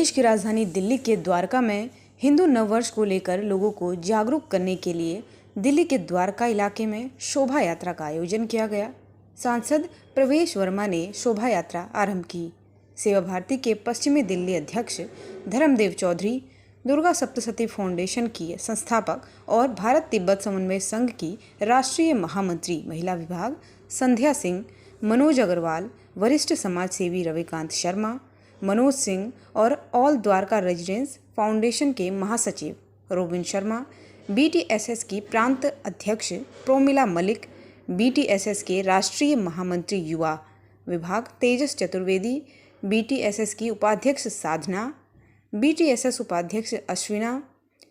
देश की राजधानी दिल्ली के द्वारका में हिंदू नववर्ष को लेकर लोगों को जागरूक करने के लिए दिल्ली के द्वारका इलाके में शोभा यात्रा का आयोजन किया गया। सांसद प्रवेश वर्मा ने शोभा यात्रा आरंभ की। सेवा भारती के पश्चिमी दिल्ली अध्यक्ष धर्मदेव चौधरी, दुर्गा सप्तशती फाउंडेशन की संस्थापक और भारत तिब्बत समन्वय संघ की राष्ट्रीय महामंत्री महिला विभाग संध्या सिंह, मनोज अग्रवाल, वरिष्ठ समाज सेवी रविकांत शर्मा, मनोज सिंह और ऑल द्वारका रेजिडेंस फाउंडेशन के महासचिव रोबिन शर्मा, बीटीएसएस की प्रांत अध्यक्ष प्रोमिला मलिक, बीटीएसएस के राष्ट्रीय महामंत्री युवा विभाग तेजस चतुर्वेदी, बीटीएसएस की उपाध्यक्ष साधना, बीटीएसएस उपाध्यक्ष अश्विना,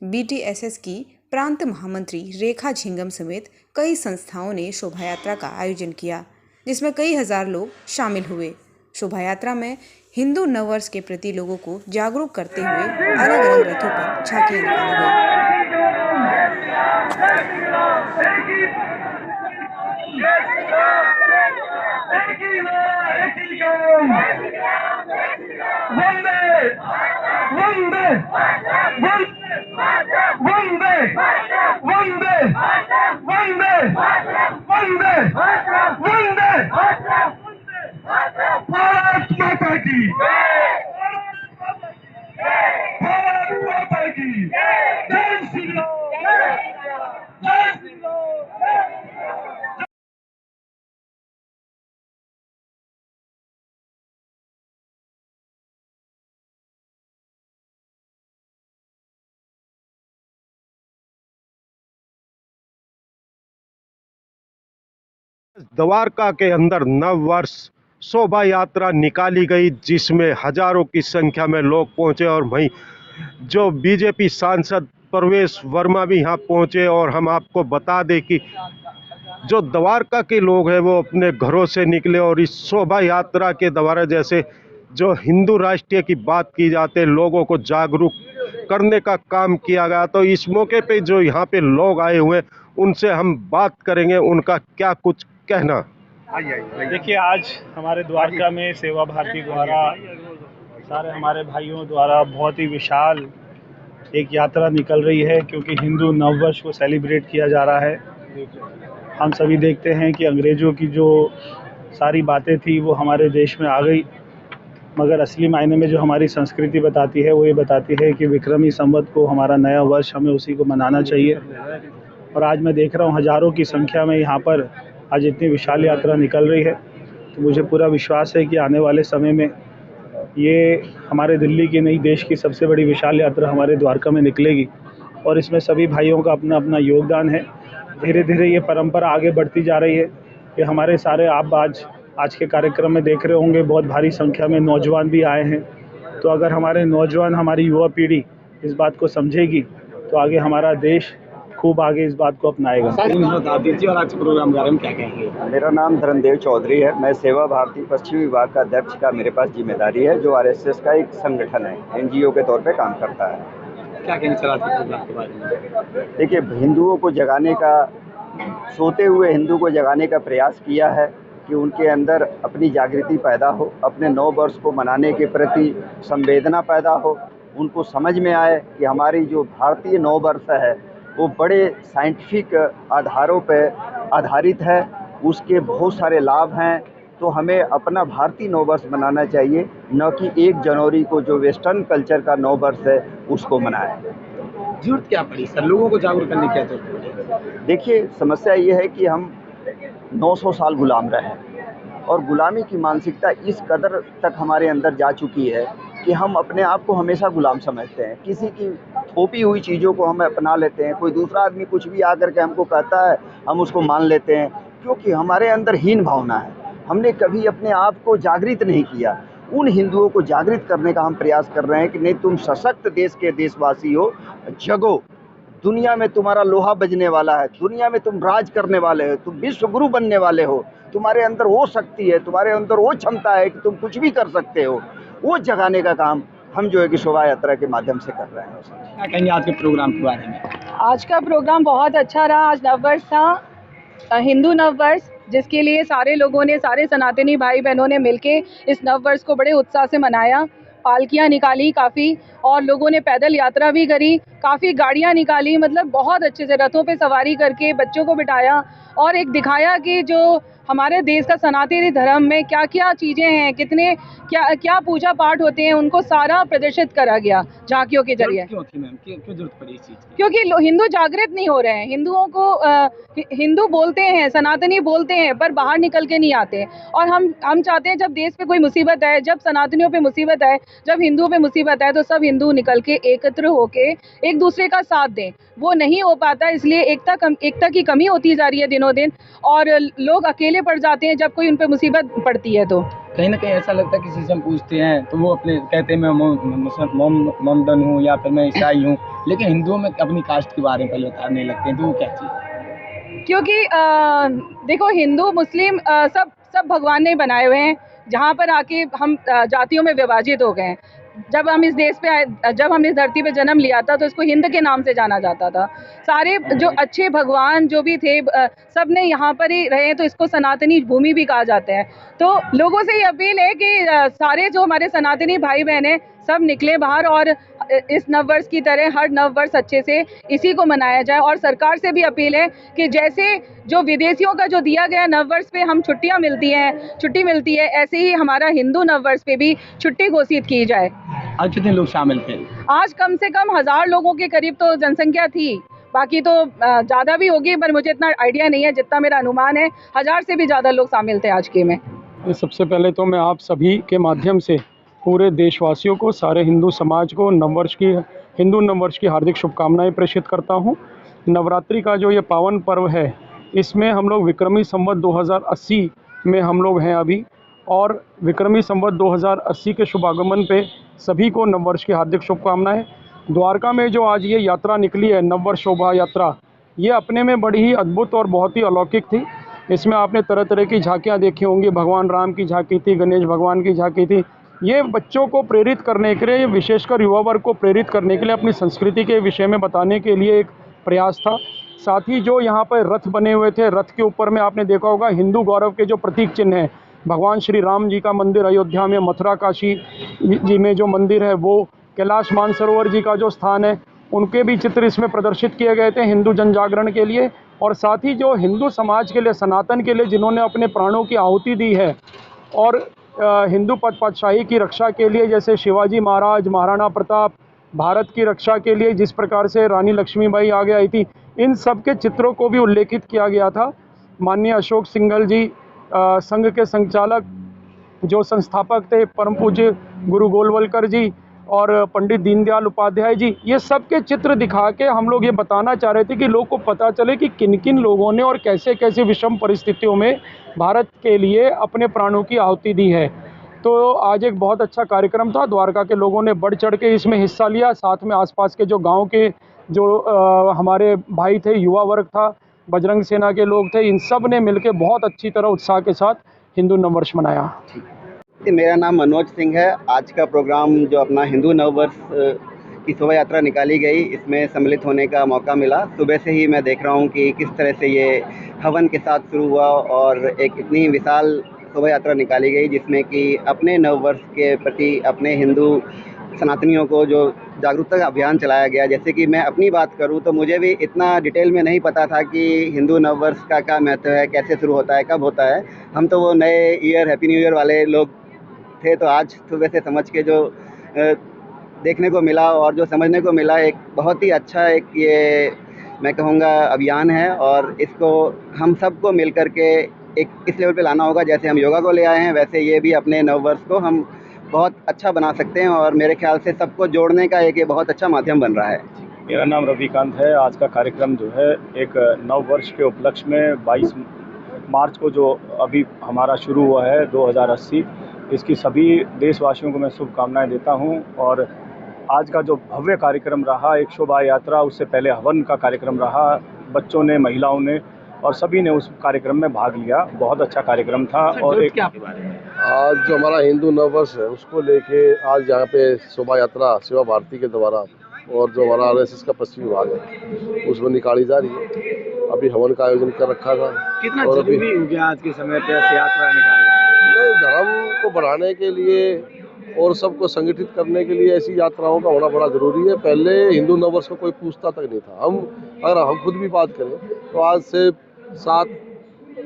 बीटीएसएस की प्रांत महामंत्री रेखा झिंगम समेत कई संस्थाओं ने शोभा यात्रा का आयोजन किया, जिसमें कई हजार लोग शामिल हुए। शोभा यात्रा में हिंदू नववर्ष के प्रति लोगों को जागरूक करते हुए अलग अलग रथों पर झांकियां निकाली गई। द्वारका के अंदर नव वर्ष शोभा यात्रा निकाली गई, जिसमें हजारों की संख्या में लोग पहुंचे और वहीं जो बीजेपी सांसद प्रवेश वर्मा भी यहां पहुंचे। और हम आपको बता दें कि जो द्वारका के लोग हैं वो अपने घरों से निकले और इस शोभा यात्रा के द्वारा जैसे जो हिंदू राष्ट्रीय की बात की जाती है, लोगों को जागरूक करने का काम किया गया। तो इस मौके पे जो यहाँ पे लोग आए हुए उनसे हम बात करेंगे, उनका क्या कुछ कहना। देखिए, आज हमारे द्वारका में सेवा भारती द्वारा सारे हमारे भाइयों द्वारा बहुत ही विशाल एक यात्रा निकल रही है, क्योंकि हिंदू नववर्ष को सेलिब्रेट किया जा रहा है। हम सभी देखते हैं कि अंग्रेज़ों की जो सारी बातें थी वो हमारे देश में आ गई, मगर असली मायने में जो हमारी संस्कृति बताती है वो ये बताती है कि विक्रमी संवत को हमारा नया वर्ष हमें उसी को मनाना चाहिए। और आज मैं देख रहा हूँ हज़ारों की संख्या में यहाँ पर आज इतनी विशाल यात्रा निकल रही है, तो मुझे पूरा विश्वास है कि आने वाले समय में ये हमारे दिल्ली की नहीं, देश की सबसे बड़ी विशाल यात्रा हमारे द्वारका में निकलेगी और इसमें सभी भाइयों का अपना अपना योगदान है। धीरे धीरे ये परंपरा आगे बढ़ती जा रही है कि हमारे सारे आप आज के कार्यक्रम में देख रहे होंगे बहुत भारी संख्या में नौजवान भी आए हैं। तो अगर हमारे नौजवान, हमारी युवा पीढ़ी इस बात को समझेगी तो आगे हमारा देश खूब आगे इस बात को अपनाएगा। और आज प्रोग्राम के बारे में क्या कहेंगे? मेरा नाम धर्मदेव चौधरी है। मैं सेवा भारती पश्चिमी विभाग का अध्यक्ष का मेरे पास जिम्मेदारी है, जो आरएसएस का एक संगठन है, एनजीओ के तौर पे काम करता है। क्या कहेंगे सर आज के प्रोग्राम के बारे में? देखिए, हिंदुओं को जगाने का, सोते हुए हिंदू को जगाने का प्रयास किया है कि उनके अंदर अपनी जागृति पैदा हो, अपने नव वर्ष को मनाने के प्रति संवेदना पैदा हो, उनको समझ में आए कि हमारी जो भारतीय नव वर्ष है वो बड़े साइंटिफिक आधारों पर आधारित है, उसके बहुत सारे लाभ हैं। तो हमें अपना भारतीय नव वर्ष मनाना चाहिए, न कि 1 जनवरी को जो वेस्टर्न कल्चर का नव वर्ष है उसको मनाएं। जरूरत क्या पड़ी सर, लोगों को जागरूक करने की क्या जरूरत पड़ी? देखिए, समस्या ये है कि हम 900 साल गुलाम रहे और गुलामी की मानसिकता इस कदर तक हमारे अंदर जा चुकी है कि हम अपने आप को हमेशा गुलाम समझते हैं। किसी की थोपी हुई चीज़ों को हम अपना लेते हैं। कोई दूसरा आदमी कुछ भी आकर के हमको कहता है, हम उसको मान लेते हैं, क्योंकि हमारे अंदर हीन भावना है। हमने कभी अपने आप को जागृत नहीं किया। उन हिंदुओं को जागृत करने का हम प्रयास कर रहे हैं कि नहीं, तुम सशक्त देश के देशवासी हो, जगो, दुनिया में तुम्हारा लोहा बजने वाला है, दुनिया में तुम राज करने वाले हो, तुम विश्व गुरु बनने वाले हो, तुम्हारे अंदर वो शक्ति है, तुम्हारे अंदर वो क्षमता है कि तुम कुछ भी कर सकते हो। वो जगाने का काम हम जो है कि शोभा यात्रा के माध्यम से कर रहे हैं। क्या कहेंगे आज के प्रोग्राम के बारे में? आज का प्रोग्राम बहुत अच्छा रहा। आज नववर्ष था, हिंदू नववर्ष, जिसके लिए सारे लोगों ने, सारे सनातनी भाई बहनों ने मिलके इस नववर्ष को बड़े उत्साह से मनाया पालकियाँ निकाली काफ़ी, और लोगों ने पैदल यात्रा भी करी, काफ़ी गाड़ियाँ निकाली, मतलब बहुत अच्छे से रथों पे सवारी करके बच्चों को बिठाया और एक दिखाया कि जो हमारे देश का सनातनी धर्म में क्या क्या चीज़ें हैं, कितने क्या क्या पूजा पाठ होते हैं, उनको सारा प्रदर्शित करा गया झांकियों के जरिए। क्यों थी मैम, क्यों जरूरत पड़ी इस चीज की? क्योंकि हिंदू जागृत नहीं हो रहे हैं, हिंदुओं को हिंदू बोलते हैं, सनातनी बोलते हैं, पर बाहर निकल के नहीं आते। और हम चाहते हैं जब देश पे कोई मुसीबत आए, जब सनातनियों पे मुसीबत आए, जब हिंदुओं पे मुसीबत आए, तो सब हिंदू निकल के एकत्र होके एक दूसरे का साथ दें। वो नहीं हो पाता, इसलिए एकता की कमी होती जा रही है दिनों दिन, और लोग अकेले पड़ जाते हैं जब कोई उन पे मुसीबत पड़ती है। तो कहीं ना कहीं ऐसा लगता है किसी से हम पूछते हैं तो वो अपने कहते हैं मैं मोमडन हूँ या फिर मैं ईसाई हूँ, लेकिन हिंदुओं में अपनी कास्ट के बारे में पहले बताने लगते हैं, तो वो क्या चीज़ है? क्योंकि देखो, हिंदू मुस्लिम सब भगवान ने बनाए हुए हैं। जहाँ पर आके हम जातियों में विभाजित हो गए हैं। जब हम इस देश पे आए, जब हमने इस धरती पे जन्म लिया था, तो इसको हिंद के नाम से जाना जाता था। सारे जो अच्छे भगवान जो भी थे, सब ने यहाँ पर ही रहे, तो इसको सनातनी भूमि भी कहा जाता है। तो लोगों से ये अपील है कि सारे जो हमारे सनातनी भाई बहन हैं, सब निकले बाहर और इस नववर्ष की तरह हर नववर्ष अच्छे से इसी को मनाया जाए। और सरकार से भी अपील है कि जैसे जो विदेशियों का जो दिया गया नववर्ष पे हम छुट्टी मिलती है, ऐसे ही हमारा हिंदू नववर्ष पे भी छुट्टी घोषित की जाए। आज कितने लोग शामिल थे? आज कम से कम 1000 लोगों के करीब तो जनसंख्या थी, बाकी तो ज़्यादा भी होगी, पर मुझे इतना आइडिया नहीं है। जितना मेरा अनुमान है, 1000 से भी ज़्यादा लोग शामिल थे आज के में। सबसे पहले तो मैं आप सभी के माध्यम से पूरे देशवासियों को, सारे हिंदू समाज को हिंदू नववर्ष की हार्दिक शुभकामनाएं प्रेषित करता हूं। नवरात्रि का जो ये पावन पर्व है, इसमें हम लोग विक्रमी संवत 2080 में हम लोग हैं अभी, और विक्रमी संवत 2080 के शुभ आगमन पे सभी को नववर्ष की हार्दिक शुभकामनाएं। द्वारका में जो आज ये यात्रा निकली है, नववर्ष शोभा यात्रा, ये अपने में बड़ी ही अद्भुत और बहुत ही अलौकिक थी। इसमें आपने तरह तरह की झांकियाँ देखी होंगी। भगवान राम की झांकी थी, गणेश भगवान की झांकी थी। ये बच्चों को प्रेरित करने के लिए, विशेषकर युवा वर्ग को प्रेरित करने के लिए, अपनी संस्कृति के विषय में बताने के लिए एक प्रयास था। साथ ही जो यहाँ पर रथ बने हुए थे, रथ के ऊपर में आपने देखा होगा हिंदू गौरव के जो प्रतीक चिन्ह हैं, भगवान श्री राम जी का मंदिर अयोध्या में, मथुरा काशी जी में जो मंदिर है वो, कैलाश मानसरोवर जी का जो स्थान है, उनके भी चित्र इसमें प्रदर्शित किए गए थे हिंदू जन जागरण के लिए। और साथ ही जो हिंदू समाज के लिए, सनातन के लिए जिन्होंने अपने प्राणों की आहुति दी है, और हिंदू पातशाही की रक्षा के लिए, जैसे शिवाजी महाराज, महाराणा प्रताप, भारत की रक्षा के लिए जिस प्रकार से रानी लक्ष्मीबाई आगे आई थी, इन सब के चित्रों को भी उल्लेखित किया गया था। माननीय अशोक सिंघल जी, संघ के संचालक, जो संस्थापक थे, परम पूज्य गुरु गोलवलकर जी और पंडित दीनदयाल उपाध्याय जी, ये सब के चित्र दिखा के हम लोग ये बताना चाह रहे थे कि लोग को पता चले कि किन किन लोगों ने और कैसे कैसे विषम परिस्थितियों में भारत के लिए अपने प्राणों की आहुति दी है। तो आज एक बहुत अच्छा कार्यक्रम था। द्वारका के लोगों ने बढ़ चढ़ के इसमें हिस्सा लिया। साथ में आसपास के जो गांव के जो हमारे भाई थे, युवा वर्ग था, बजरंग सेना के लोग थे, इन सब ने मिलकर बहुत अच्छी तरह उत्साह के साथ हिंदू नववर्ष मनाया। मेरा नाम मनोज सिंह है। आज का प्रोग्राम जो अपना हिंदू नववर्ष की शोभा यात्रा निकाली गई, इसमें सम्मिलित होने का मौका मिला। सुबह से ही मैं देख रहा हूँ कि किस तरह से ये हवन के साथ शुरू हुआ और एक इतनी विशाल शोभा यात्रा निकाली गई, जिसमें कि अपने नववर्ष के प्रति अपने हिंदू सनातनियों को जो जागरूकता अभियान चलाया गया। जैसे कि मैं अपनी बात करूं तो मुझे भी इतना डिटेल में नहीं पता था कि हिंदू नववर्ष का क्या महत्व है, कैसे शुरू होता है, कब होता है। हम तो वो नए ईयर, हैप्पी न्यू ईयर वाले लोग थे। तो आज सुबह से समझ के जो देखने को मिला और जो समझने को मिला, एक बहुत ही अच्छा एक ये मैं कहूँगा अभियान है, और इसको हम सबको मिल कर के एक इस लेवल पे लाना होगा। जैसे हम योगा को ले आए हैं, वैसे ये भी अपने नववर्ष को हम बहुत अच्छा बना सकते हैं, और मेरे ख्याल से सबको जोड़ने का एक ये बहुत अच्छा माध्यम बन रहा है। मेरा नाम रविकांत है। आज का कार्यक्रम जो है एक नववर्ष के उपलक्ष्य में 22 मार्च को जो अभी हमारा शुरू हुआ है 2080, इसकी सभी देशवासियों को मैं शुभकामनाएं देता हूं। और आज का जो भव्य कार्यक्रम रहा, एक शोभा यात्रा, उससे पहले हवन का कार्यक्रम रहा, बच्चों ने, महिलाओं ने और सभी ने उस कार्यक्रम में भाग लिया। बहुत अच्छा कार्यक्रम था। और एक आज जो हमारा हिंदू नववर्ष है उसको लेके आज यहाँ पे शोभा यात्रा सेवा भारती के द्वारा और जो हमारा RSS का पश्चिमी विभाग है उसमें निकाली जा रही है। अभी हवन का आयोजन कर रखा था। कितना जरूरी हो गया आज के समय पे ऐसी यात्रा निकालना? धर्म को बढ़ाने के लिए और सबको संगठित करने के लिए ऐसी यात्राओं का होना बड़ा ज़रूरी है। पहले हिंदू नववर्ष को कोई पूछता तक नहीं था। अगर हम खुद भी बात करें तो आज से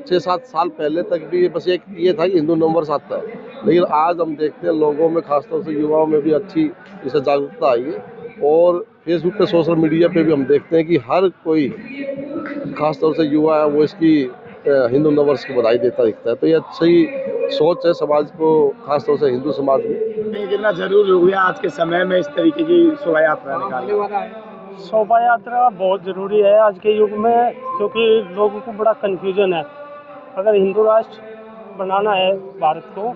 6-7 साल पहले तक भी बस एक ये था कि हिंदू नववर्ष आता है, लेकिन आज हम देखते हैं लोगों में, खासतौर से युवाओं में भी अच्छी इससे जागरूकता आई है। और फेसबुक पे, सोशल मीडिया पे भी हम देखते हैं कि हर कोई, खासतौर से युवा है, वो इसकी हिंदू नववर्ष की बधाई देता दिखता है। तो ये अच्छी सोच है समाज को, खासतौर से हिंदू समाज में। कितना जरूरी हो गया आज के समय में इस तरीके की शोभा यात्रा निकालना। शोभा यात्रा बहुत ज़रूरी है आज के युग में, क्योंकि लोगों को बड़ा कन्फ्यूजन है। अगर हिंदू राष्ट्र बनाना है भारत को,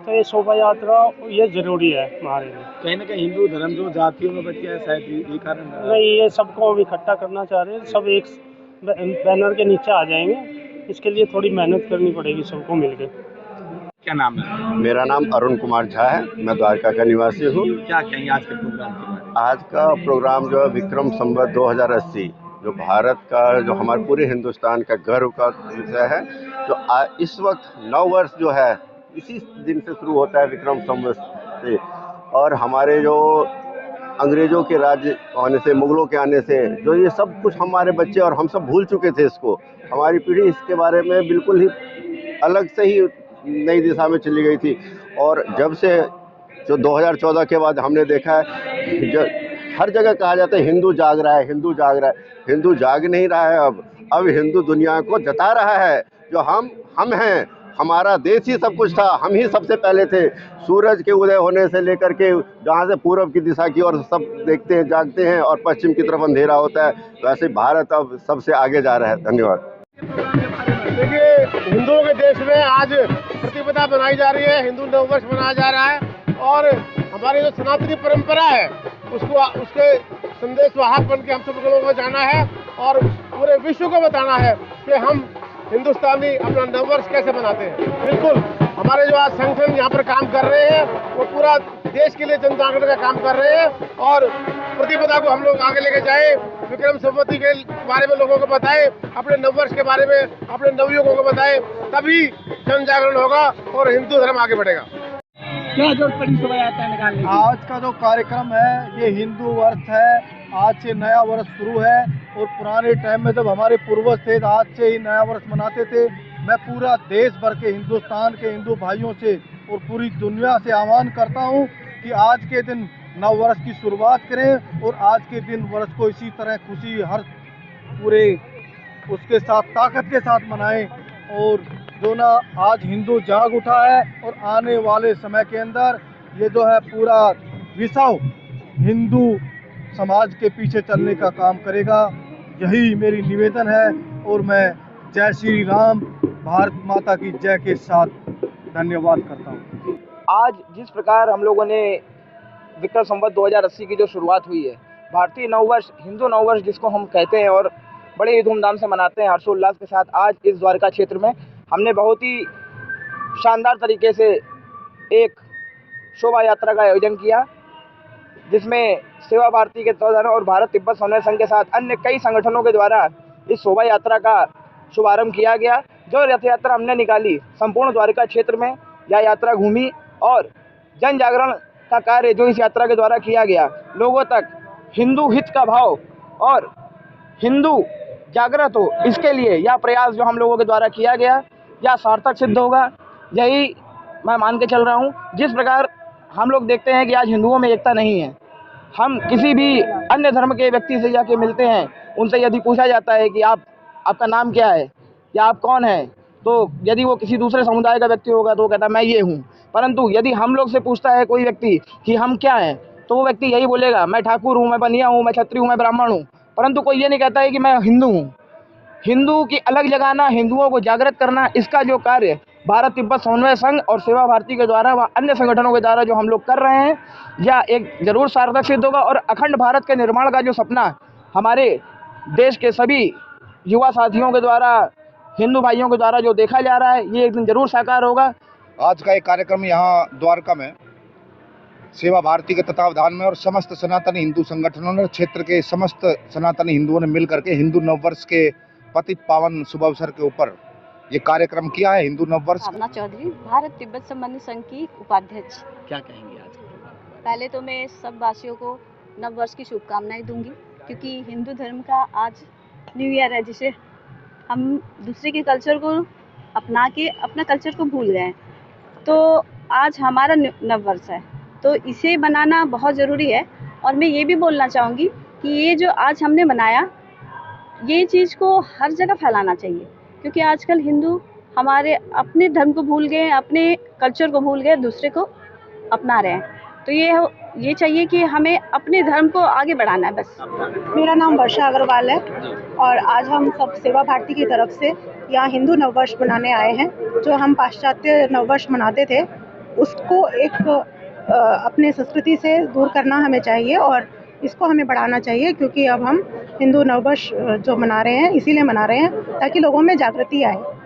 तो ये शोभा यात्रा ये ज़रूरी है हमारे लिए। कहीं ना कहीं हिंदू धर्म जो जातियों में बच गया है, शायद ये कारण नहीं, ये सबको हम इकट्ठा करना चाह रहे हैं, सब एक बैनर के नीचे आ जाएंगे। इसके लिए थोड़ी मेहनत करनी पड़ेगी सबको मिलकर। क्या नाम है? मेरा नाम अरुण कुमार झा है, मैं द्वारका का निवासी हूँ। क्या कहेंगे आज के प्रोग्राम के बारे में? आज का प्रोग्राम जो है विक्रम संवत 2080, जो भारत का, जो हमारे पूरे हिंदुस्तान का गर्व का विषय है। जो इस वक्त नव वर्ष जो है इसी दिन से शुरू होता है, विक्रम संवत से। और हमारे जो अंग्रेजों के राज्य आने से, मुगलों के आने से, जो ये सब कुछ हमारे बच्चे और हम सब भूल चुके थे इसको। हमारी पीढ़ी इसके बारे में बिल्कुल ही अलग से ही नई दिशा में चली गई थी। और जब से जो 2014 के बाद हमने देखा है, जो हर जगह कहा जाता है हिंदू जाग रहा है, हिंदू जाग रहा है। हिंदू जाग नहीं रहा है, अब हिंदू दुनिया को जता रहा है जो हम हैं। हमारा देश ही सब कुछ था, हम ही सबसे पहले थे। सूरज के उदय होने से लेकर के जहाँ से पूर्व की दिशा की ओर सब देखते हैं, जागते हैं, और पश्चिम की तरफ अंधेरा होता है। वैसे भारत अब सबसे आगे जा रहा है। धन्यवाद। देखिए, हिंदुओं के देश में आज प्रतिपदा बनाई जा रही है, हिंदू नववर्ष मनाया जा रहा है। और हमारी जो सनातनी परंपरा है उसके संदेश वाहक बन के हम सब लोगों को जाना है और पूरे विश्व को बताना है कि हम हिंदुस्तानी अपना नववर्ष कैसे मनाते हैं। बिल्कुल, हमारे जो आज संगठन यहाँ पर काम कर रहे हैं वो पूरा देश के लिए जन जागरण का काम कर रहे हैं। और प्रतिपदा को हम लोग आगे लेके जाए, विक्रम संवत के बारे में लोगों को बताएं, अपने नववर्ष के बारे में अपने नवयुगों को बताएं, तभी जन जागरण होगा और हिंदू धर्म आगे बढ़ेगा। क्या जरूरत पड़ी शोभा यात्रा निकालने की? आज का जो कार्यक्रम है ये हिंदू वर्ष है। आज से नया वर्ष शुरू है और पुराने टाइम में जब हमारे पूर्वज थे तो आज से ही नया वर्ष मनाते थे। मैं पूरा देश भर के हिंदुस्तान के हिंदू भाइयों से और पूरी दुनिया से आह्वान करता हूं कि आज के दिन नव वर्ष की शुरुआत करें और आज के दिन वर्ष को इसी तरह खुशी हर पूरे उसके साथ ताकत के साथ मनाएं। और जो ना आज हिंदू जाग उठा है और आने वाले समय के अंदर ये जो है पूरा विश्व हिंदू समाज के पीछे चलने का काम करेगा। यही मेरी निवेदन है और मैं जय श्री राम, भारत माता की जय के साथ धन्यवाद करता हूँ। आज जिस प्रकार हम लोगों ने विक्रम संवत 2080 की जो शुरुआत हुई है, भारतीय नववर्ष, हिंदू नववर्ष जिसको हम कहते हैं, और बड़े ही धूमधाम से मनाते हैं हर्षोल्लास के साथ। आज इस द्वारका क्षेत्र में हमने बहुत ही शानदार तरीके से एक शोभा यात्रा का आयोजन किया, जिसमें सेवा भारती के तत्वाधान और भारत तिब्बत समन्वय संघ के साथ अन्य कई संगठनों के द्वारा इस शोभा यात्रा का शुभारंभ किया गया। जो रथ यात्रा हमने निकाली, संपूर्ण द्वारका क्षेत्र में यह यात्रा घूमी और जन जागरण का कार्य जो इस यात्रा के द्वारा किया गया, लोगों तक हिंदू हित का भाव और हिंदू जागृत हो, इसके लिए यह प्रयास जो हम लोगों के द्वारा किया गया यह सार्थक सिद्ध होगा, यही मैं मान के चल रहा हूँ। जिस प्रकार हम लोग देखते हैं कि आज हिंदुओं में एकता नहीं है, हम किसी भी अन्य धर्म के व्यक्ति से जाके मिलते हैं, उनसे यदि पूछा जाता है कि आपका नाम क्या है या आप कौन हैं, तो यदि वो किसी दूसरे समुदाय का व्यक्ति होगा तो वो कहता है मैं ये हूँ। परंतु यदि हम लोग से पूछता है कोई व्यक्ति कि हम क्या हैं, तो वो व्यक्ति यही बोलेगा मैं ठाकुर हूँ, मैं बनिया हूँ, मैं क्षत्रिय हूँ, मैं ब्राह्मण हूँ। परंतु कोई ये नहीं कहता है कि मैं हिंदू हूँ। हिंदू की अलग जगाना, हिंदुओं को जागृत करना, इसका जो कार्य भारत तिब्बत समन्वय संघ और सेवा भारती के द्वारा व अन्य संगठनों के द्वारा जो हम लोग कर रहे हैं, यह एक जरूर सार्थक सिद्ध होगा। और अखंड भारत के निर्माण का जो सपना हमारे देश के सभी युवा साथियों के द्वारा, हिंदू भाइयों के द्वारा जो देखा जा रहा है, ये एक दिन जरूर साकार होगा। आज का एक कार्यक्रम यहाँ द्वारका में सेवा भारती के तत्वावधान में और समस्त सनातनी हिंदू संगठनों ने, क्षेत्र के समस्त सनातनी हिंदुओं ने मिल करके हिंदू नववर्ष के पतित पावन शुभ अवसर के ऊपर ये कार्यक्रम किया है। हिंदू नववर्ष। भावना चौधरी, भारत तिब्बत संबंधी संघ की उपाध्यक्ष। क्या कहेंगे आज? पहले तो मैं सब वासियों को नव वर्ष की शुभकामनाएं दूंगी, क्योंकि हिंदू धर्म का आज न्यू ईयर है, जिसे हम दूसरे के कल्चर को अपना के अपना कल्चर को भूल गए हैं। तो आज हमारा नव वर्ष है, तो इसे बनाना बहुत ज़रूरी है। और मैं ये भी बोलना चाहूँगी कि ये जो आज हमने बनाया, ये चीज़ को हर जगह फैलाना चाहिए, क्योंकि आजकल हिंदू हमारे अपने धर्म को भूल गए, अपने कल्चर को भूल गए, दूसरे को अपना रहे हैं। तो ये चाहिए कि हमें अपने धर्म को आगे बढ़ाना है बस। मेरा नाम वर्षा अग्रवाल है और आज हम सब सेवा भारती की तरफ से यहाँ हिंदू नववर्ष मनाने आए हैं। जो हम पाश्चात्य नववर्ष मनाते थे, उसको एक अपने संस्कृति से दूर करना हमें चाहिए और इसको हमें बढ़ाना चाहिए, क्योंकि अब हम हिंदू नववर्ष जो मना रहे हैं इसीलिए मना रहे हैं ताकि लोगों में जागृति आए।